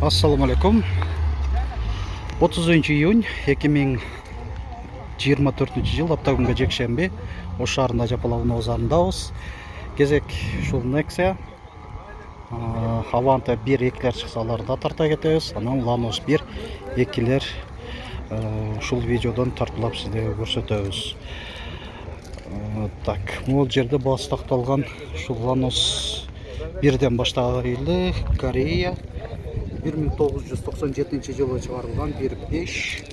Assalamu alaikum. 30 июнь 2024 жыл аптагүнгө жекшемби Ош шаарында Жапалабын озарындабыз. Кезек ушул Nexia Avante 1-2лер чыкса аларды да тарта кетебиз. Анан Lanos 1-2лер ушул видеодон тартуулап сиздерге көрсөтөбүз. Так, могул жерде баасы такталган ушул Lanos 1ден баштагылы Корея 1997 жылы чыгарылган 1.5.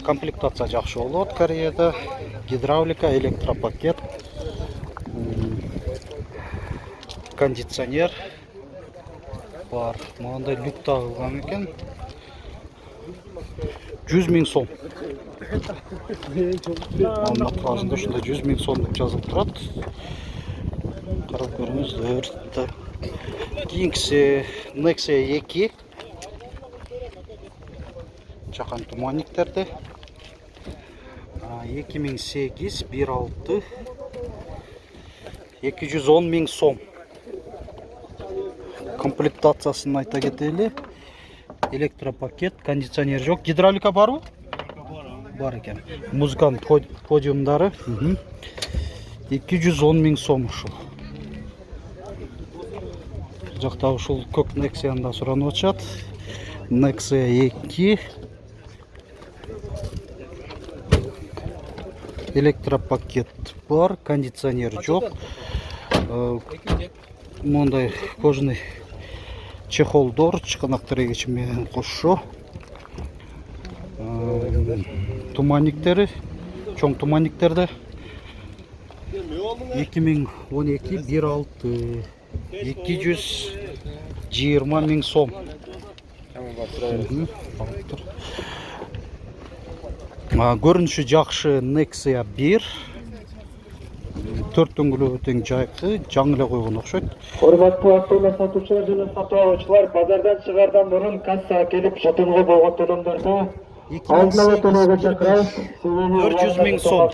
Комплектация жакшы болот. Кореяда гидравлика, электропакет, кондиционер бар. Мындай люк тагылган экен. 100 000 сом. Алмат кагазында ушундай 100 000 сом деп жазылып турат. Карап көрүңүздөр. Кийинкиси Nexia 2. Чакан туманниктерде 2008 1.6 210 000 сом. Комплектациясын айта кетели. Электропакет, кондиционер жок. Гидравлика барбы? Бар экен. Музыканын подиумдары 210 000 сом ушул. Жакта ушул көк Nexia да суранып атышат. Nexia 2 электропакет бар, кондиционер жок. Мондай кожаный чехолдор, чыканак тирегичи менен кошо. Туманниктери, чоң туманниктерде 2012 1.6 220 000 сом. Көрүнүшү жакшы Nexia 1. 4 дөңгөлөгү тең жайкы, жаңы эле койгон окшойт. Урматтуу автоунаа сатуучулар жана сатып алуучулар, базардан чыгардан мурун кассага келип сотууга болгон төлөмдөрдү алдын ала төлөөгө чакырабыз. 400 000 сом.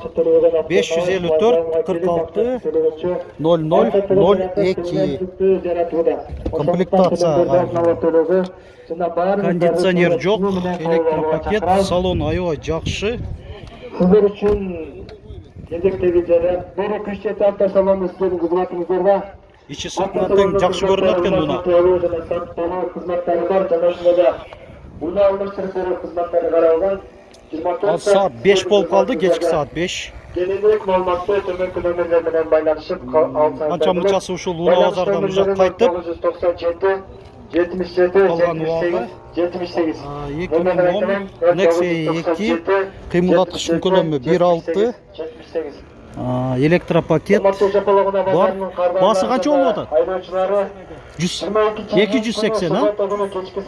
554 46 0002. Комплектация кондиционер жок, электропакет, салон аябай жакшы. Сиздер үчүн кезектеги жара бери күчтөт автосалону сиздердин кызматыңыздарда. Ичи сыртынан тең жакшы көрүнөт экен мына. Кызматтары бар, жана ошондо уна алмаштырып берүү кызматтары каралган. Ал саат 5 болуп калды, кечки саат 5. Кененирээк маалыматты төмөнкү номерлер менен байланышып алсаңыздар. Канча мынчасы ушул Уна базардан ужак кайтып 997 77 78 2010 Nexia 2 кыймылдаткычтын көлөмү 1.6 электропакет бар. Баасы канча болуп атат? 280, а?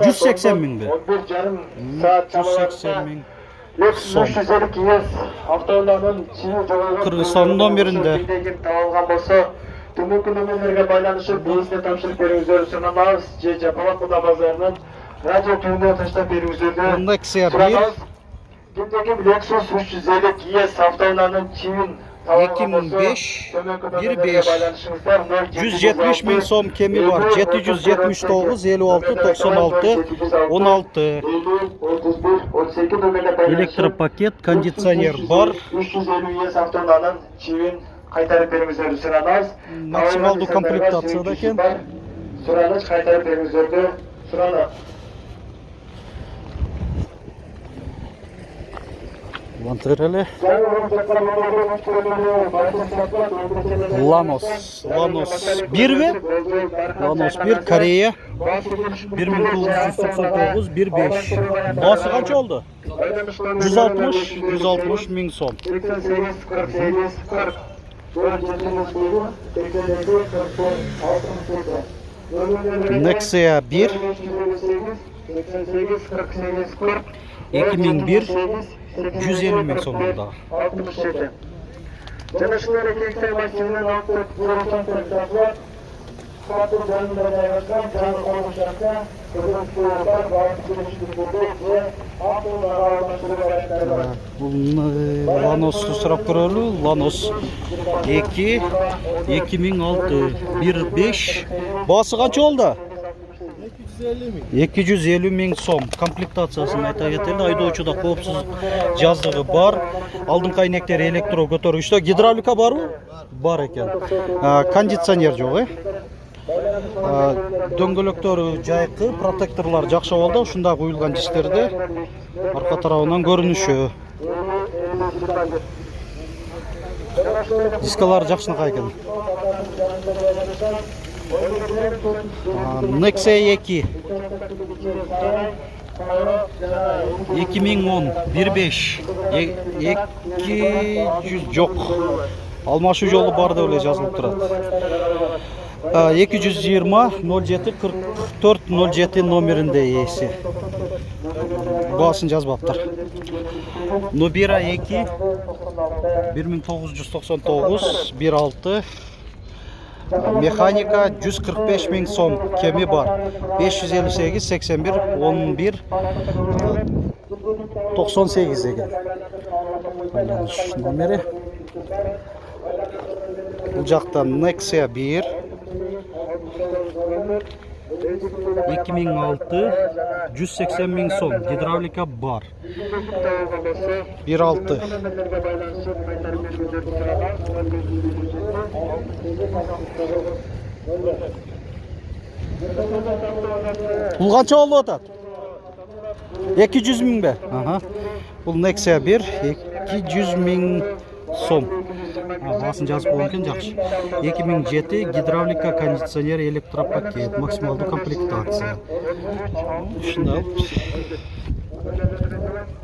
180 000 бе? 180 000 сом. Кыргызстандын беринде табылган болсо, төмөнкү номерлерге байланышып бизге тапшырып берүүңүздөрдү сурабыз. Же Жапалакуда базарынан радио түйүндө таштап берүүңүздөрдү Nexia 1 Кимдеги Lexus 350 ES автоунаанын чибин 2005 1.5 170 000 сом кеми бар. 779 56 96 16 электропакет, кондиционер бар. 350 ES автоунаанын чибин кайтарып берүүңүздөрдү сурабыз. Максималдуу комплектацияда экен. Сураныч кайтарып берүүңүздөрдү суранат. Вантереле Lanos 1 бе? Lanos 1 Корея 1999 1.5. Баасы канча болду? 160 000 сом. 88 48 40 Nexia 1 88 48 40 2001 150 000 сом болду. 67. Жана ушул эркектер массивинен алып турган саатlar сааттын жанында жайгашкан жаңы коңушакта көзөмчөлөр бар, баары сүрүштүрүлдү же автоунаа алмаштыруу аракеттери бар. Бул Lanos'у сурап көрөлү. Lanos 2 2006 1.5. Баасы канча болду? 250 миң сом. Комплектациясын айта кетели. Айдоочуда коопсуз жаздыгы бар. Алдыңкы айнектер электро көтөргүчтө. Гидравлика барбы? Бар экен. Кондиционер жок, дөңгөлөктөрү жайкы, протекторлор жакшы болду. Ушунда куюлган дистерде арка тарабынан көрүнүшү. Дискалар жакшынакай экен. Nexia 2 2010 1.5 200 жок. Алмашуу жолу бар деп эле жазылып турат. 220 07 44 07 номеринде ээси. Баасын жазбаптыр. Nubira 2 1999 1.6 Механика 145 миң сом, кеми бар. 558 81 11 98 деген. Байланыш номери. Бул жактан Nexia 1 2006 180 миң сом, гидравлика бар. 1.6 Бул канча болуп атат? 200 миң бе? Бул Nexia 1 200 миң сом. Баасын жазып койгон экен, жакшы. 2007 гидравлика, кондиционер, электропакет, максималдуу комплектация. Ушундай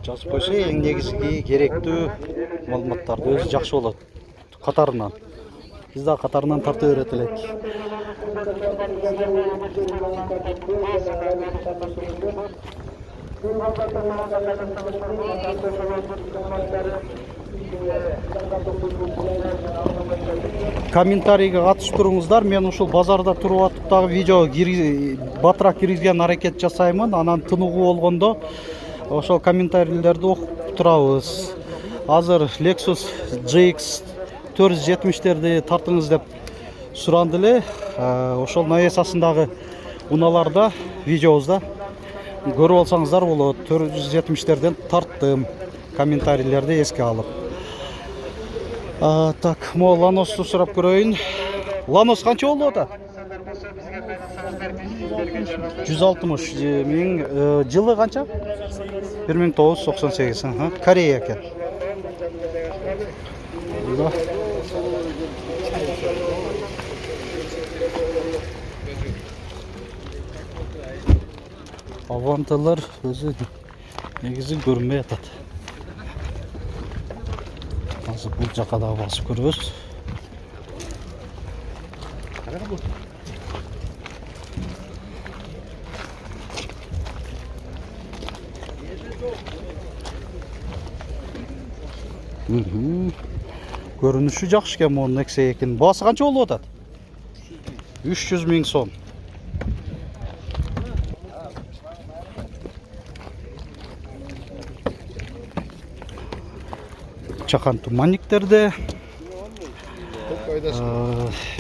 жазып койсо эң негизги керектүү маалыматтарды өзү жакшы болот. Катарынан. Биз да катарынан тарта берет элек. Комментарийге катышып туруңуздар. Мен ушул базарда туруп атып дагы видео батыраак киргизген аракет жасаймын. Анан тыныгуу болгондо ошол комментарийлерди окуп турабыз. Азыр Lexus GX 470-терди тартыңыз деп суранды эле. Ошол эсасындагы унааларда видеобузда көрүп алсаңыздар болот. 470-терден тарттым. Комментарийлерди эске алып. Так, мо Lanos'tu сурап көрөйүн. Lanos канча болуп атат? 160 миң. Жылы канча? 1998. Корея экен. Аванталар өзү негизи көрүнбөй атат. Азыр бул жака да басып көрөбүз. Көрүнүшү жакшы экен могу Nexia 2-нин. Баасы канча болуп атат? 300 миң сом. Чакан туманниктерде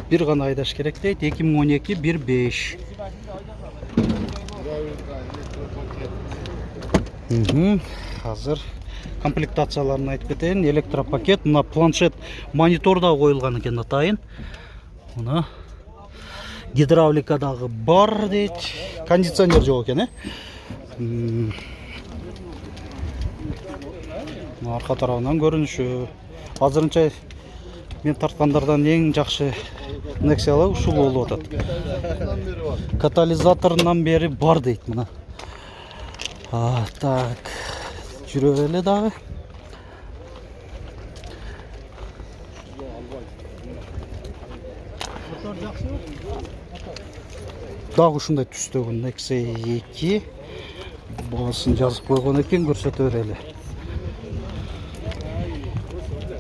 бир гана айдаш керек дейт. 2012 1.5. Азыр комплектацияларын айтып кетейин. Электропакет, мына планшет мониторда коюлган экен атайын. Мына гидравлика дагы бар дейт. Кондиционер жок экен, Арка тарабынан көрүнүшү. Азырынча мен тарткандардан эң жакшы Nexia'лар ушул болуп атат. Катализаторунан бери бар дейт мына. Так. Жүрө берели дагы. Дагы ушундай түстөгү Nexia 2 баасын жазып койгон экен, көрсөтө берели.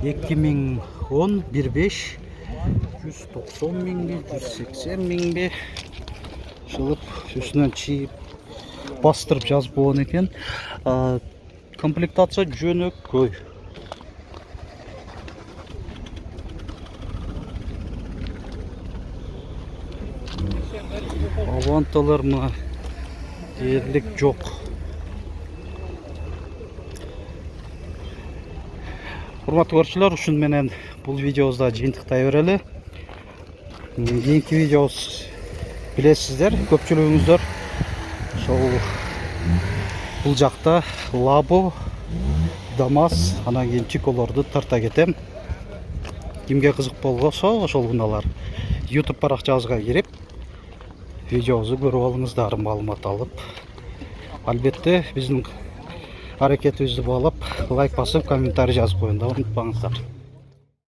2010 1.5 190 миңби, 180 миңби. Шылып үстүнөн чийип бастырып жазып койгон экен. Комплектация жөнөкөй. Аванталар мына дерлік жоқ. Құрметті көршілер, үшін менен бұл видеозда жиынтықтай берелі. Кейінгі видеоз білесіздер, көпчілігіңіздер сол бұл жақта Лабо, Дамас, анан кейін Чиколорды тарта кетем. Кимге қызық болғанса, ошол күналар YouTube парақшабызга кирип, видеозу көрүп алыңыздар, маалымат алып. Албетте, биздин аракетибизди баалап, лайк басып, комментарий жазып коюңдар, унутпаңыздар.